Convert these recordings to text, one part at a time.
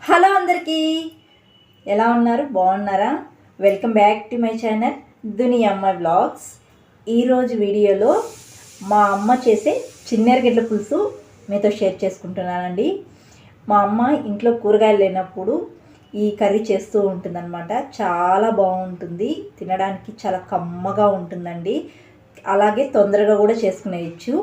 Hello అందరికీ, ఎలా ఉన్నారు? బాగున్నారా? Welcome back to my channel దునియా అమ్మ వ్లాగ్స్. ఈరోజు వీడియోలో మా అమ్మ చేసే చిన్నెరగడ్ల పులుసు మీతో షేర్ చేసుకుంటున్నానండి. మా అమ్మ ఇంట్లో కూరగాయలు లేనప్పుడు ఈ కర్రీ చేస్తూ ఉంటుందన్నమాట. చాలా బాగుంటుంది, తినడానికి చాలా కమ్మగా ఉంటుందండి. అలాగే తొందరగా కూడా చేసుకునేయచ్చు.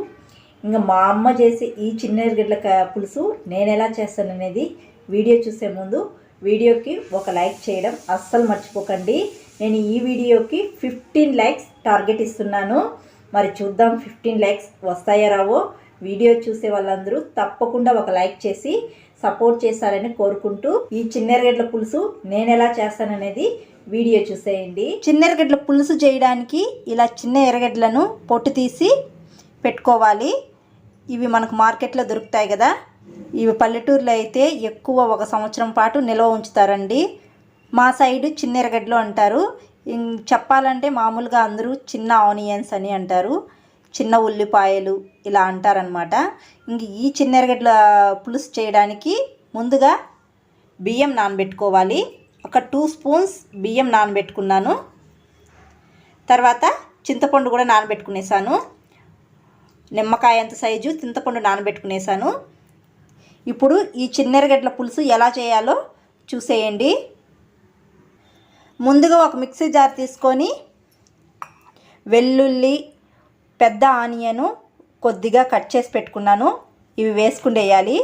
ఇంకా మా అమ్మ చేసే ఈ చిన్నెరగడ్ల పులుసు నేను ఎలా చేస్తాననేది వీడియో చూసే ముందు వీడియోకి ఒక లైక్ చేయడం అస్సలు మర్చిపోకండి. నేను ఈ వీడియోకి 15 లైక్స్ టార్గెట్ ఇస్తున్నాను. మరి చూద్దాం 15 లైక్స్ వస్తాయో రావో. వీడియో చూసే వాళ్ళందరూ తప్పకుండా ఒక లైక్ చేసి సపోర్ట్ చేస్తారని కోరుకుంటూ ఈ చిన్నెరగడ్ల పులుసు నేను ఎలా చేస్తాననేది వీడియో చూసేయండి. చిన్నెరగడ్ల పులుసు చేయడానికి ఇలా చిన్న ఎర్రగడ్డలను పొట్టు తీసి పెట్టుకోవాలి. ఇవి మనకు మార్కెట్లో దొరుకుతాయి కదా. ఇవి పల్లెటూరులో అయితే ఎక్కువ 1 సంవత్సరం పాటు నిల్వ ఉంచుతారండి. మా సైడు చిన్న ఎర్రగడ్డలు అంటారు. చెప్పాలంటే మామూలుగా అందరూ చిన్న ఆనియన్స్ అని అంటారు, చిన్న ఉల్లిపాయలు ఇలా అంటారనమాట. ఇంక ఈ చిన్న ఎర్రగడ్డల పులుసు చేయడానికి ముందుగా బియ్యం నానబెట్టుకోవాలి. ఒక 2 స్పూన్స్ బియ్యం నానబెట్టుకున్నాను. తర్వాత చింతపండు కూడా నానబెట్టుకునేసాను. నిమ్మకాయ అంత సైజు చింతపండు నానబెట్టుకునేసాను. ఇప్పుడు ఈ చిన్నెరగడ్డల పులుసు ఎలా చేయాలో చూసేయండి. ముందుగా ఒక మిక్సీ జార్ తీసుకొని వెల్లుల్లి, పెద్ద ఆనియను కొద్దిగా కట్ చేసి పెట్టుకున్నాను. ఇవి వేసుకుండేయాలి.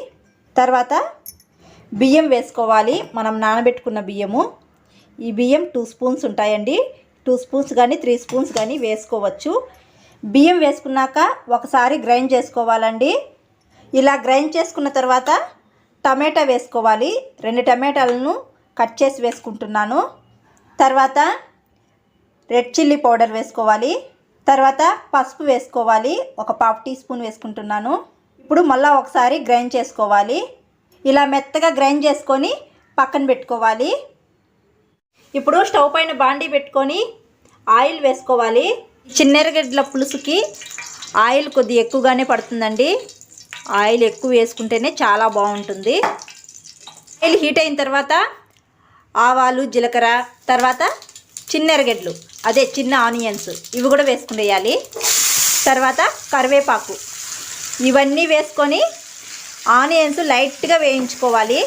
తర్వాత బియ్యం వేసుకోవాలి. మనం నానబెట్టుకున్న బియ్యము. ఈ బియ్యం 2 స్పూన్స్ ఉంటాయండి. 2 స్పూన్స్ కానీ 3 స్పూన్స్ కానీ వేసుకోవచ్చు. బియ్యం వేసుకున్నాక ఒకసారి గ్రైండ్ చేసుకోవాలండి. ఇలా గ్రైండ్ చేసుకున్న తర్వాత టమాటా వేసుకోవాలి. 2 టమాటాలను కట్ చేసి వేసుకుంటున్నాను. తర్వాత రెడ్ చిల్లీ పౌడర్ వేసుకోవాలి. తర్వాత పసుపు వేసుకోవాలి. ఒక 1/2 టీ స్పూన్ వేసుకుంటున్నాను. ఇప్పుడు మళ్ళీ ఒకసారి గ్రైండ్ చేసుకోవాలి. ఇలా మెత్తగా గ్రైండ్ చేసుకొని పక్కన పెట్టుకోవాలి. ఇప్పుడు స్టవ్ పైన బాండీ పెట్టుకొని ఆయిల్ వేసుకోవాలి. చిన్నెరగడ్డల పులుసుకి ఆయిల్ కొద్దిగా ఎక్కువగానే పడుతుందండి. ఆయిల్ ఎక్కువ వేసుకుంటేనే చాలా బాగుంటుంది. ఆయిల్ హీట్ అయిన తర్వాత ఆవాలు, జీలకర్ర, తర్వాత చిన్నెరగడ్డలు అదే చిన్న ఆనియన్స్ ఇవి కూడా వేసుకునేయాలి. తర్వాత కరివేపాకు ఇవన్నీ వేసుకొని ఆనియన్స్ లైట్గా వేయించుకోవాలి.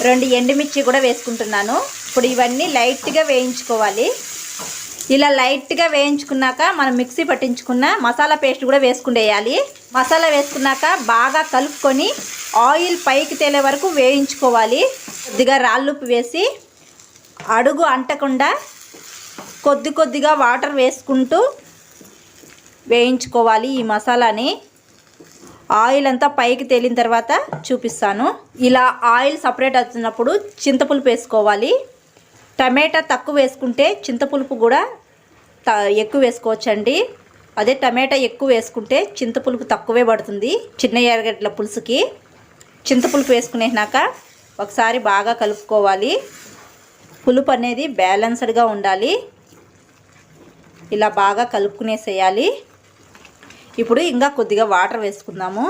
2 ఎండుమిర్చి కూడా వేసుకుంటున్నాను. ఇప్పుడు ఇవన్నీ లైట్గా వేయించుకోవాలి. ఇలా లైట్గా వేయించుకున్నాక మనం మిక్సీ పట్టించుకున్న మసాలా పేస్ట్ కూడా వేసుకునేయాలి. మసాలా వేసుకున్నాక బాగా కలుపుకొని ఆయిల్ పైకి తేలే వరకు వేయించుకోవాలి. కొద్దిగా రాళ్ళుప్పు వేసి అడుగు అంటకుండా కొద్దిగా వాటర్ వేసుకుంటూ వేయించుకోవాలి. ఈ మసాలాని ఆయిల్ అంతా పైకి తేలిన తర్వాత చూపిస్తాను. ఇలా ఆయిల్ సపరేట్ అవుతున్నప్పుడు చింతపులుపు వేసుకోవాలి. టమాటా తక్కువ వేసుకుంటే చింతపులుపు కూడా ఎక్కువ వేసుకోవచ్చండి. అదే టమాటా ఎక్కువ వేసుకుంటే చింతపులుపు తక్కువే పడుతుంది. చిన్న ఎర్రగడ్డల పులుసుకి చింతపులుపు వేసుకునేనాక ఒకసారి బాగా కలుపుకోవాలి. పులుపు అనేది బ్యాలెన్స్డ్గా ఉండాలి. ఇలా బాగా కలుపుకునేసేయాలి. ఇప్పుడు ఇంకా కొద్దిగా వాటర్ వేసుకుందాము.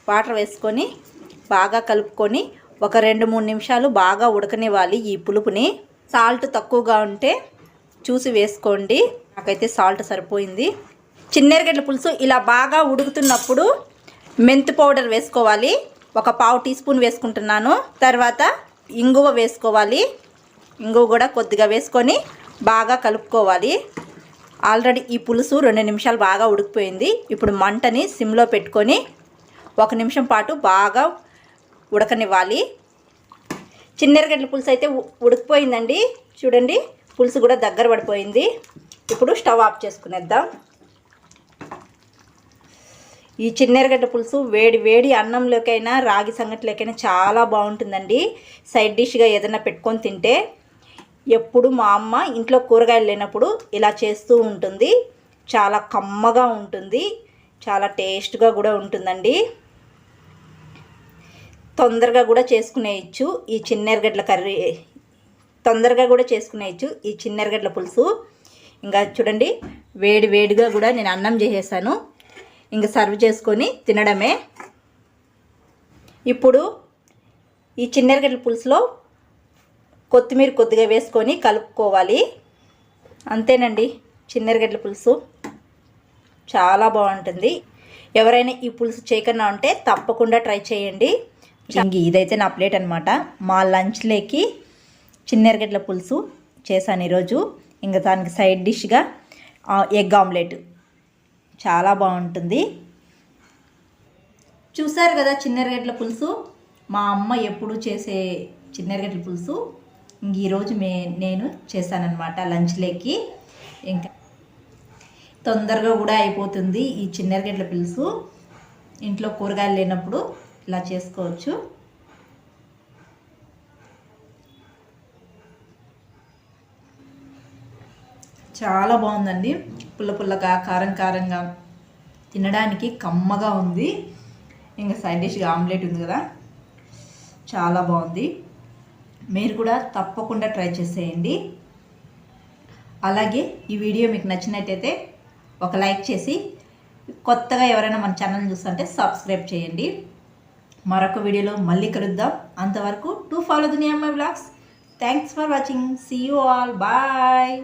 వాటర్ వేసుకొని బాగా కలుపుకొని ఒక 2-3 నిమిషాలు బాగా ఉడకనివ్వాలి ఈ పులుపుని. సాల్ట్ తక్కువగా ఉంటే చూసి వేసుకోండి. నాకైతే సాల్ట్ సరిపోయింది. చిన్నెరగడ్డల పులుసు ఇలా బాగా ఉడుకుతున్నప్పుడు మెంతి పౌడర్ వేసుకోవాలి. ఒక 1/2 టీ స్పూన్ వేసుకుంటున్నాను. తర్వాత ఇంగువ వేసుకోవాలి. ఇంగువ కూడా కొద్దిగా వేసుకొని బాగా కలుపుకోవాలి. ఆల్రెడీ ఈ పులుసు 2 నిమిషాలు బాగా ఉడికిపోయింది. ఇప్పుడు మంటని సిమ్లో పెట్టుకొని 1 నిమిషం పాటు బాగా ఉడకనివ్వాలి. చిన్నెరగడ్డల పులుసు అయితే ఉడికిపోయిందండి. చూడండి, పులుసు కూడా దగ్గర పడిపోయింది. ఇప్పుడు స్టవ్ ఆఫ్ చేసుకునేద్దాం. ఈ చిన్నెరగడ్డ పులుసు వేడి అన్నంలోకైనా రాగి సంగటిలోకైనా చాలా బాగుంటుందండి. సైడ్ డిష్గా ఏదైనా పెట్టుకొని తింటే. ఎప్పుడు మా అమ్మ ఇంట్లో కూరగాయలు లేనప్పుడు ఇలా చేస్తూ ఉంటుంది. చాలా కమ్మగా ఉంటుంది, చాలా టేస్ట్గా కూడా ఉంటుందండి. తొందరగా కూడా చేసుకునేయచ్చు ఈ చిన్నెరగడ్డల కర్రీ. తొందరగా కూడా చేసుకునేయచ్చు ఈ చిన్నెరగడ్డల పులుసు. ఇంకా చూడండి, వేడిగా కూడా నేను అన్నం చేసేసాను. ఇంకా సర్వ్ చేసుకొని తినడమే. ఇప్పుడు ఈ చిన్నెరగడ్డల పులుసులో కొత్తిమీర కొద్దిగా వేసుకొని కలుపుకోవాలి. అంతేనండి, చిన్నెరగడ్డల పులుసు చాలా బాగుంటుంది. ఎవరైనా ఈ పులుసు చేయకుండా ఉంటే తప్పకుండా ట్రై చేయండి. ఇదైతే నా ప్లేట్ అనమాట. మా లంచ్లోకి చిన్నెరగడ్డల పులుసు చేశాను ఈరోజు. ఇంకా దానికి సైడ్ డిష్గా ఎగ్ ఆమ్లెట్ చాలా బాగుంటుంది. చూసారు కదా చిన్నెరగడ్డల పులుసు, మా అమ్మ ఎప్పుడు చేసే చిన్నెరగడ్డల పులుసు ఈరోజు నేను చేశానన్నమాట లంచ్లోకి. ఇంకా తొందరగా కూడా అయిపోతుంది ఈ చిన్నెరగడ్డల పులుసు. ఇంట్లో కూరగాయలు లేనప్పుడు ఇలా చేసుకోవచ్చు. చాలా బాగుందండి. పుల్ల పుల్లగా కారం కారంగా తినడానికి కమ్మగా ఉంది. ఇంకా సైడ్ డిష్గా ఆమ్లెట్ ఉంది కదా, చాలా బాగుంది. మీరు కూడా తప్పకుండా ట్రై చేసేయండి. అలాగే ఈ వీడియో మీకు నచ్చినట్టయితే ఒక లైక్ చేసి, కొత్తగా ఎవరైనా మన ఛానల్ చూస్తుంటే సబ్స్క్రైబ్ చేయండి. మరొక వీడియోలో మళ్ళీ కలుద్దాం. అంతవరకు to follow Duniya Ammayi vlogs. Thanks for watching. See you all. Bye.